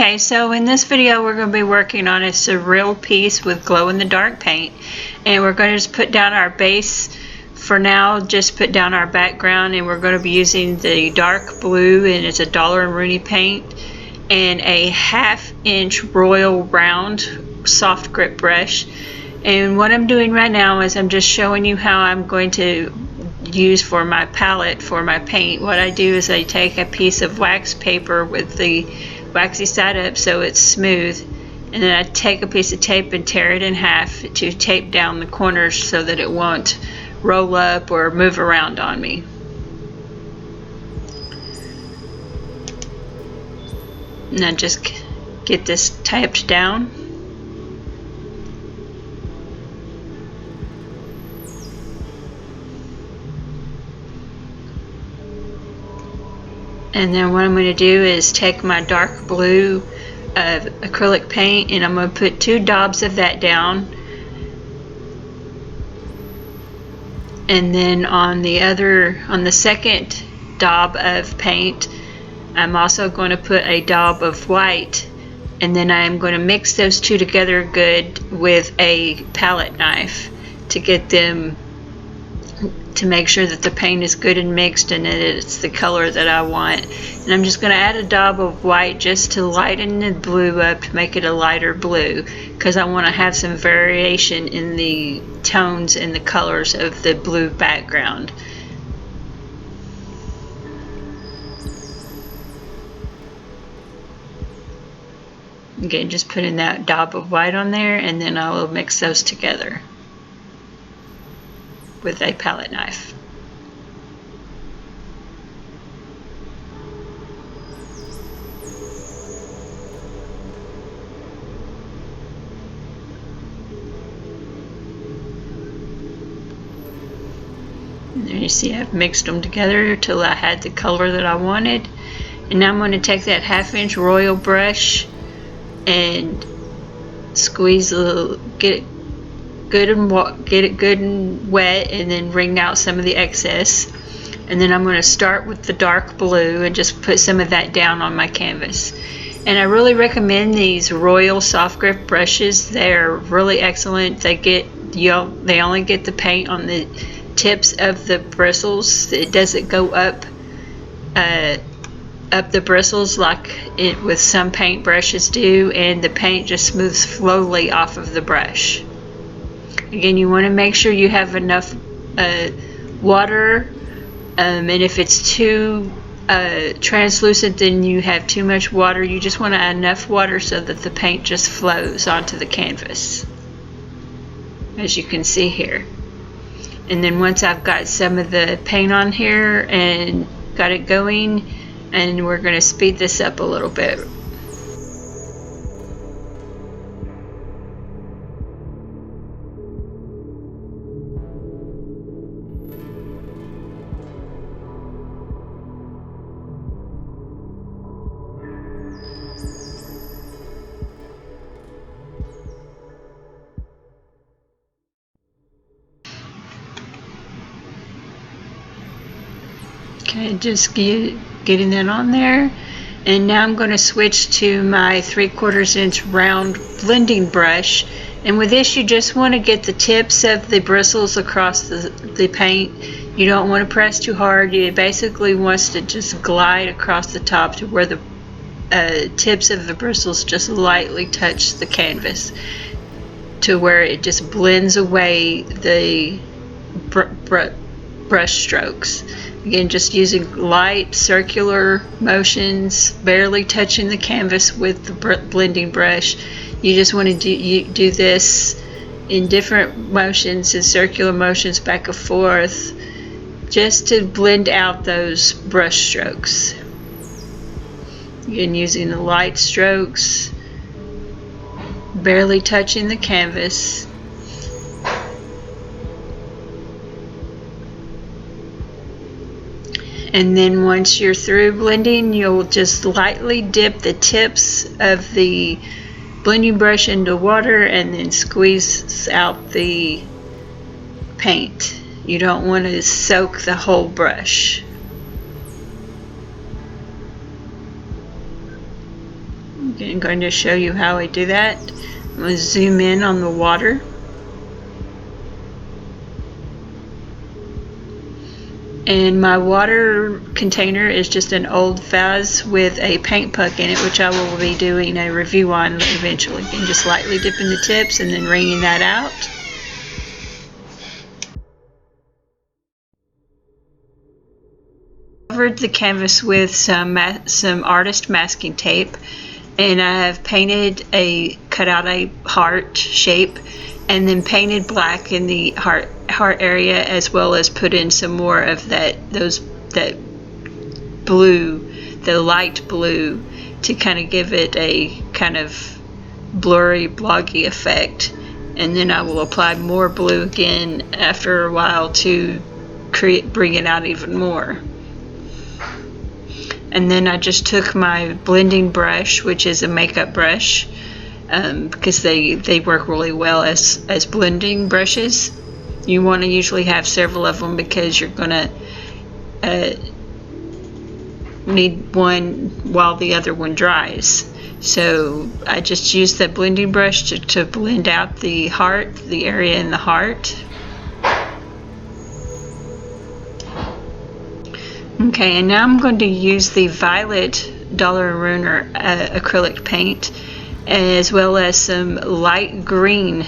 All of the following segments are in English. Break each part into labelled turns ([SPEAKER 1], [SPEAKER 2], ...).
[SPEAKER 1] Okay, so in this video we're going to be working on a Surreal piece with glow-in-the-dark paint, and we're going to just put down our base for now, just put down our background, and we're going to be using the dark blue, and it's a $1 and Rowney paint, and a 1/2 inch Royal round soft grip brush. And what I'm doing right now is I'm just showing you how I'm going to use for my palette for my paint. What I do is I take a piece of wax paper with the waxy side up so it's smooth, and then I take a piece of tape and tear it in half to tape down the corners so that it won't roll up or move around on me. And I just get this taped down. And then what I'm going to do is take my dark blue acrylic paint, and I'm going to put 2 daubs of that down. And then on the second daub of paint, I'm also going to put a daub of white, and then I'm going to mix those two together good with a palette knife to get them, to make sure that the paint is good and mixed and it's the color that I want. And I'm just going to add a daub of white just to lighten the blue up, to make it a lighter blue, because I want to have some variation in the tones and the colors of the blue background. Again, just putting that daub of white on there, and then I will mix those together with a palette knife. And there you see I've mixed them together till I had the color that I wanted. And now I'm going to take that 1/2 inch Royal brush and squeeze a little, get it good and wet, and then wring out some of the excess. And then I'm going to start with the dark blue and just put some of that down on my canvas. And I really recommend these Royal soft grip brushes. They're really excellent. They only get the paint on the tips of the bristles. It doesn't go up the bristles like it with some paint brushes do, and the paint just smooths slowly off of the brush. Again, you want to make sure you have enough water, and if it's too translucent, then you have too much water. You just want to add enough water so that the paint just flows onto the canvas, as you can see here. And then once I've got some of the paint on here and got it going, and we're going to speed this up a little bit. Okay, just getting that on there. And now I'm going to switch to my 3/4 inch round blending brush. And with this, you just want to get the tips of the bristles across the paint. You don't want to press too hard. It basically wants to just glide across the top to where the tips of the bristles just lightly touch the canvas, to where it just blends away the brush strokes. Again, just using light circular motions, barely touching the canvas with the blending brush. You just want to do this in different motions, in circular motions back and forth, just to blend out those brush strokes. Again, using the light strokes, barely touching the canvas. And then once you're through blending, you'll just lightly dip the tips of the blending brush into water and then squeeze out the paint. You don't want to soak the whole brush. I'm going to show you how I do that. I'm going to zoom in on the water. And my water container is just an old vase with a paint puck in it, which I will be doing a review on eventually. And just lightly dipping the tips and then wringing that out. Covered the canvas with some artist masking tape, and I have cut out a heart shape, and then painted black in the heart area, as well as put in some more of that blue, the light blue, to kind of give it a kind of blurry, bloggy effect. And then I will apply more blue again after a while to bring it out even more. And then I just took my blending brush, which is a makeup brush, because they work really well as blending brushes. You want to usually have several of them because you're going to need one while the other one dries. So I just used that blending brush to blend out the area in the heart. Okay, and now I'm going to use the violet Dollar & Runer acrylic paint, as well as some light green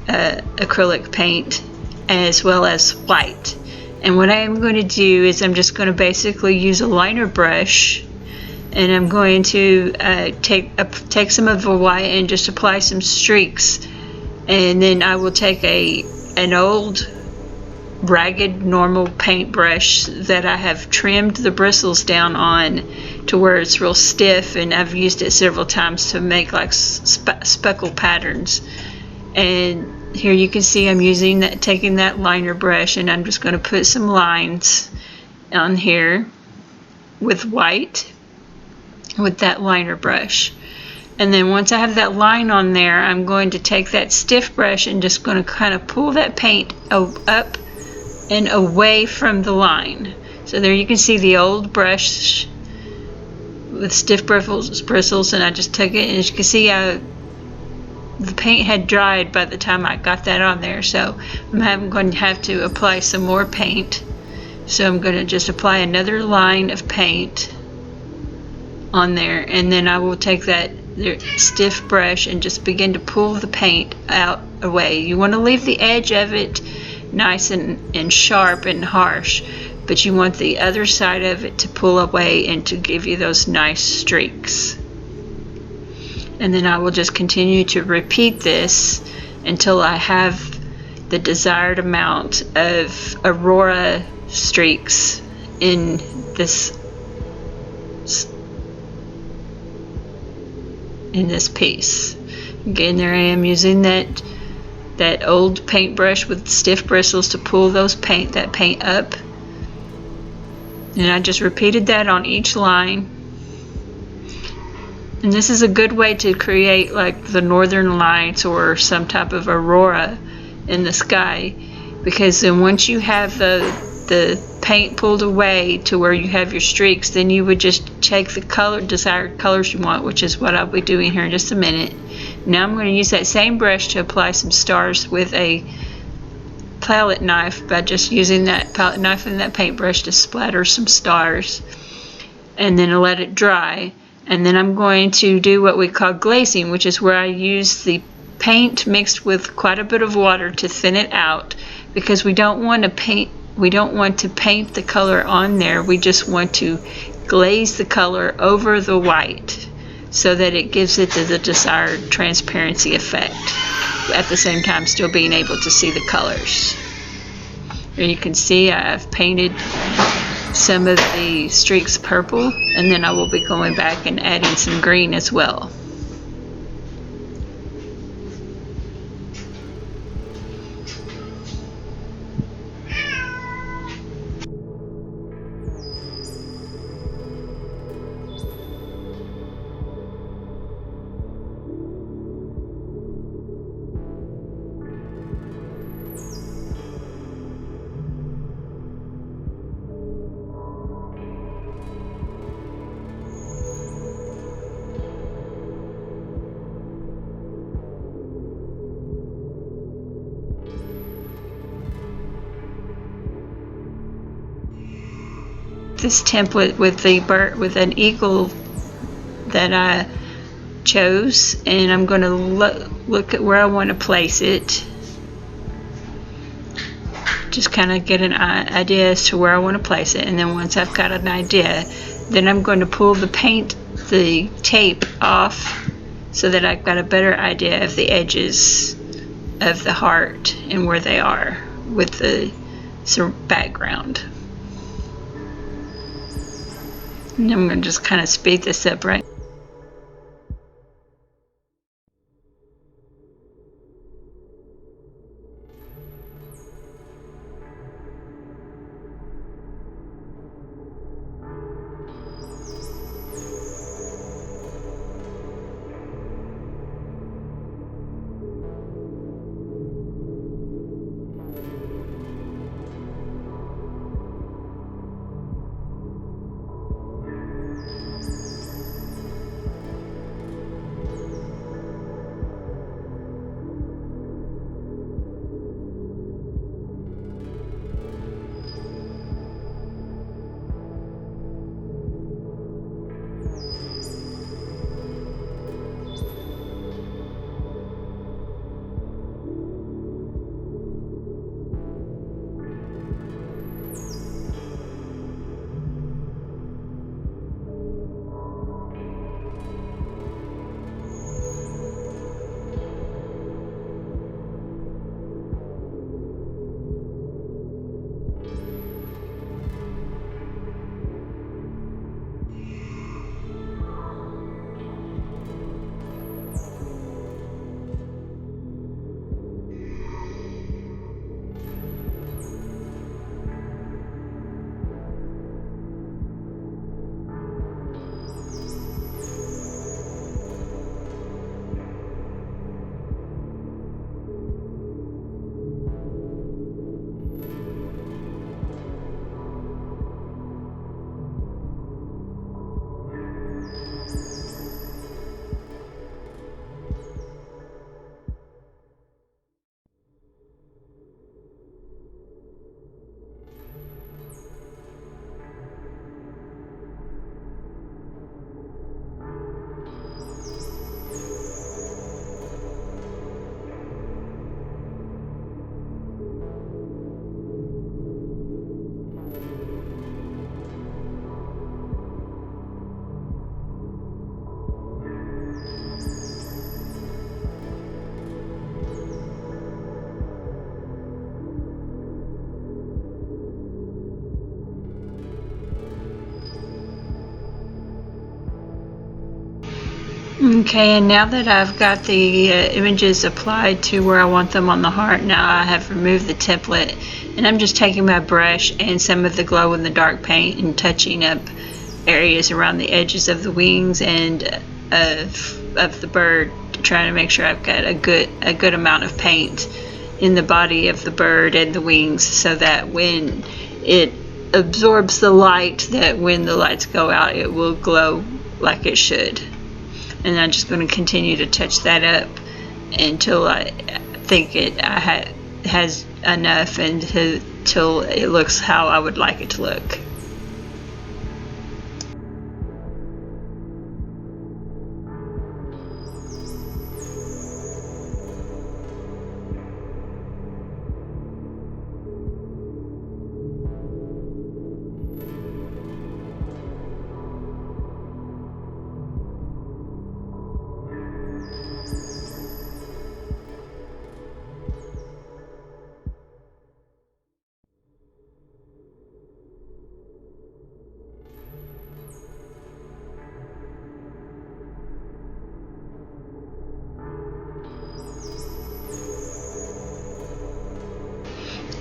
[SPEAKER 1] acrylic paint, as well as white. And what I am going to do is I'm just going to basically use a liner brush, and I'm going to take some of the white and just apply some streaks. And then I will take an old ragged normal paintbrush that I have trimmed the bristles down on to where it's real stiff, and I've used it several times to make like speckle patterns. And here you can see I'm taking that liner brush, and I'm just going to put some lines on here with white with that liner brush. And then once I have that line on there, I'm going to take that stiff brush and just going to kind of pull that paint up and away from the line. So there you can see the old brush with stiff bristles, and I just took it, and as you can see the paint had dried by the time I got that on there, so I'm going to have to apply some more paint. So I'm going to just apply another line of paint on there, and then I will take that stiff brush and just begin to pull the paint out away. You want to leave the edge of it nice and sharp and harsh, but you want the other side of it to pull away and to give you those nice streaks. And then I will just continue to repeat this until I have the desired amount of aurora streaks in this piece. Again, there I am using that old paintbrush with stiff bristles to pull that paint up, and I just repeated that on each line. And this is a good way to create like the northern lights or some type of aurora in the sky, because then once you have the paint pulled away to where you have your streaks, then you would just take the desired colors you want, which is what I'll be doing here in just a minute. Now I'm going to use that same brush to apply some stars with a palette knife, by just using that palette knife and that paintbrush to splatter some stars, and then let it dry. And then I'm going to do what we call glazing, which is where I use the paint mixed with quite a bit of water to thin it out, because we don't want to paint the color on there. We just want to glaze the color over the white so that it gives it the desired transparency effect, at the same time still being able to see the colors. Here you can see I've painted some of the streaks purple, and then I will be going back and adding some green as well. this template with the bird, with an eagle that I chose, and I'm going to look at where I want to place it. Just kind of get an idea as to where I want to place it, and then once I've got an idea, then I'm going to pull the tape off so that I've got a better idea of the edges of the heart and where they are with the background. And I'm going to just kind of speed this up right. Okay, and now that I've got the images applied to where I want them on the heart, now I have removed the template, and I'm just taking my brush and some of the glow in the dark paint and touching up areas around the edges of the wings and of the bird, trying to make sure I've got a good amount of paint in the body of the bird and the wings, so that when it absorbs the light, that when the lights go out, it will glow like it should. And I'm just going to continue to touch that up until I think it has enough, and until it looks how I would like it to look.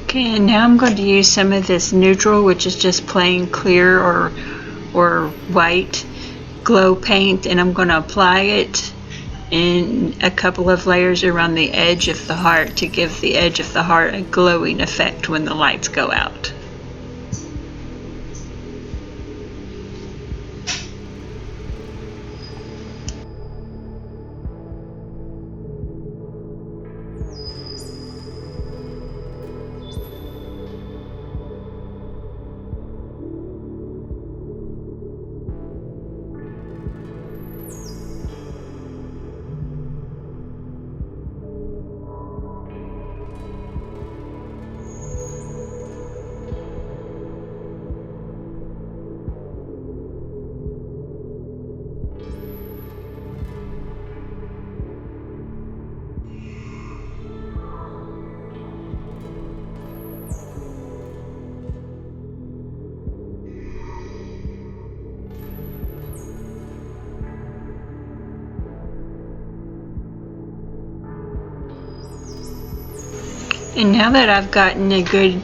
[SPEAKER 1] Okay, and now I'm going to use some of this neutral, which is just plain clear or white glow paint, and I'm going to apply it in a couple of layers around the edge of the heart to give the edge of the heart a glowing effect when the lights go out. And now that I've gotten a good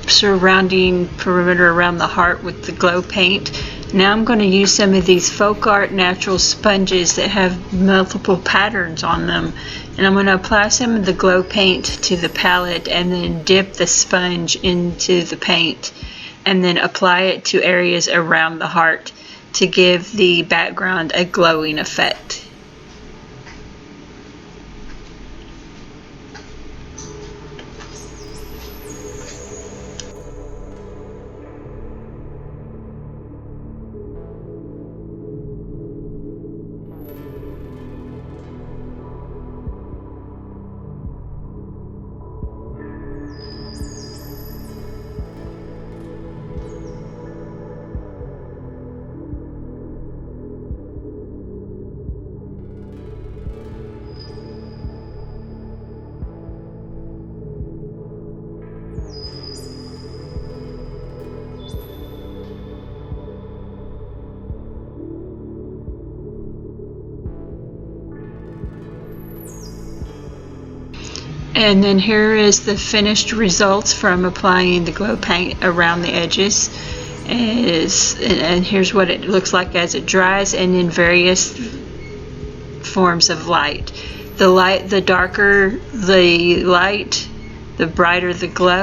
[SPEAKER 1] surrounding perimeter around the heart with the glow paint, now I'm going to use some of these Folkart natural sponges that have multiple patterns on them, and I'm going to apply some of the glow paint to the palette and then dip the sponge into the paint and then apply it to areas around the heart to give the background a glowing effect. And then here is the finished results from applying the glow paint around the edges. And here's what it looks like as it dries and in various forms of light. The darker the light, the brighter the glow.